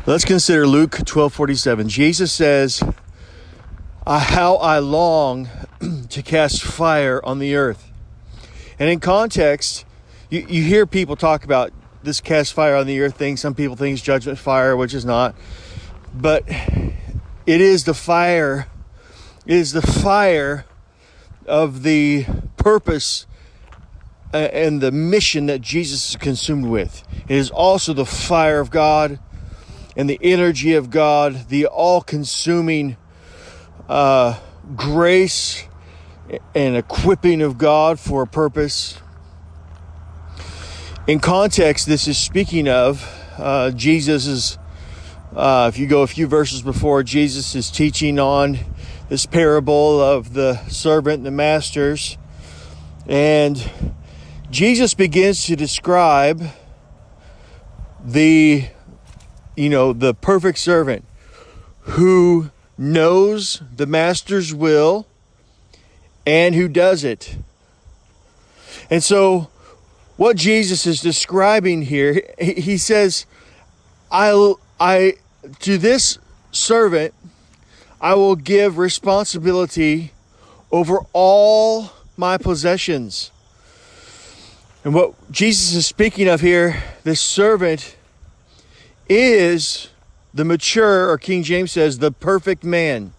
Let's consider Luke 12:47. Jesus says, how I long to cast fire on the earth. And in context, you hear people talk about this cast fire on the earth thing. Some people think it's judgment fire, which is not. But it is the fire. It is the fire of the purpose and the mission that Jesus is consumed with. It is also the fire of God and the energy of God, the all-consuming grace and equipping of God for a purpose. In context, this is speaking of Jesus' if you go a few verses before, Jesus is teaching on this parable of the servant and the masters. And Jesus begins to describe the perfect servant who knows the master's will and who does it. And so what Jesus is describing here, he says, to this servant, I will give responsibility over all my possessions. And what Jesus is speaking of here, this servant is the mature, or King James says, the perfect man.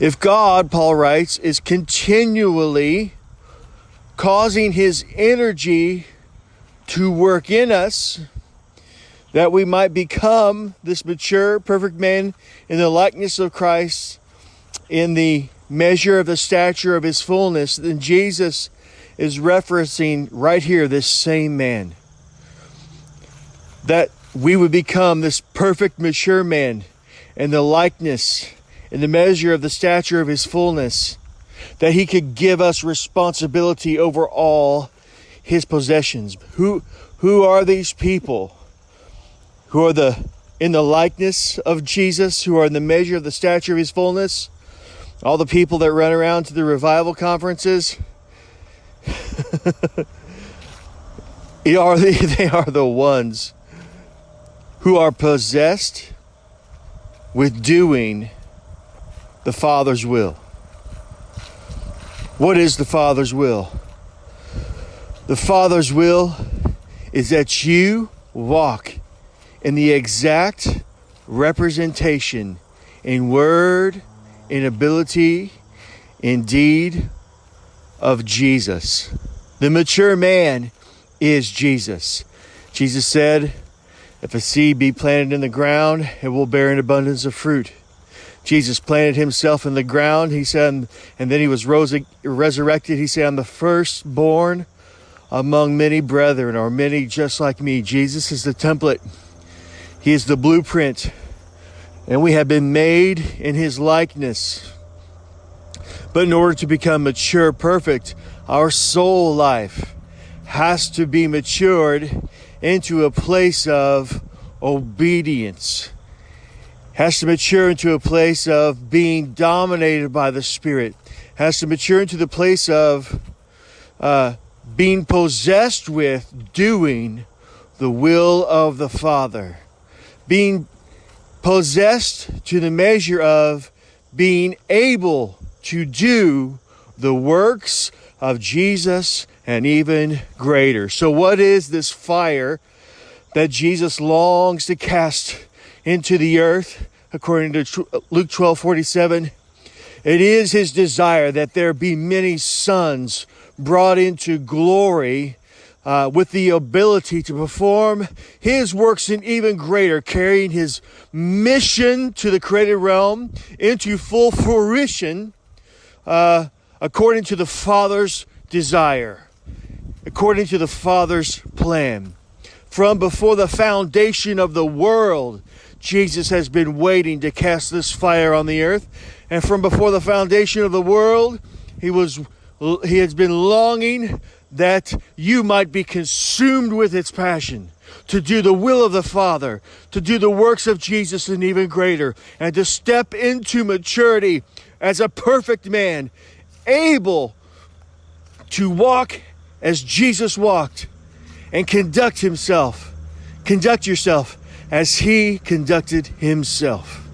If God, Paul writes, is continually causing his energy to work in us, that we might become this mature, perfect man in the likeness of Christ, in the measure of the stature of his fullness, then Jesus is referencing right here this same man. That we would become this perfect, mature man in the likeness, in the measure of the stature of his fullness, that he could give us responsibility over all his possessions. Who are these people who are in the likeness of Jesus, who are in the measure of the stature of his fullness? All the people that run around to the revival conferences, they are the ones who are possessed with doing the Father's will. What is the Father's will? The Father's will is that you walk in the exact representation in word, in ability, in deed of Jesus. The mature man is Jesus. Jesus said, if a seed be planted in the ground, it will bear an abundance of fruit. Jesus planted himself in the ground, he said, and then he was resurrected. He said, I'm the firstborn among many brethren, or many just like me. Jesus is the template. He is the blueprint. And we have been made in his likeness. But in order to become mature, perfect, our soul life has to be matured into a place of obedience. Has to mature into a place of being dominated by the Spirit. Has to mature into the place of being possessed with doing the will of the Father. Being possessed to the measure of being able to do the works of Jesus and even greater. So what is this fire that Jesus longs to cast into the earth? According to Luke 12:47, it is his desire that there be many sons brought into glory with the ability to perform his works in even greater, carrying his mission to the created realm into full fruition according to the Father's desire, according to the Father's plan. From before the foundation of the world, Jesus has been waiting to cast this fire on the earth. And from before the foundation of the world, he has been longing that you might be consumed with its passion, to do the will of the Father, to do the works of Jesus and even greater, and to step into maturity as a perfect man, able to walk as Jesus walked and conduct himself Conduct yourself as he conducted himself.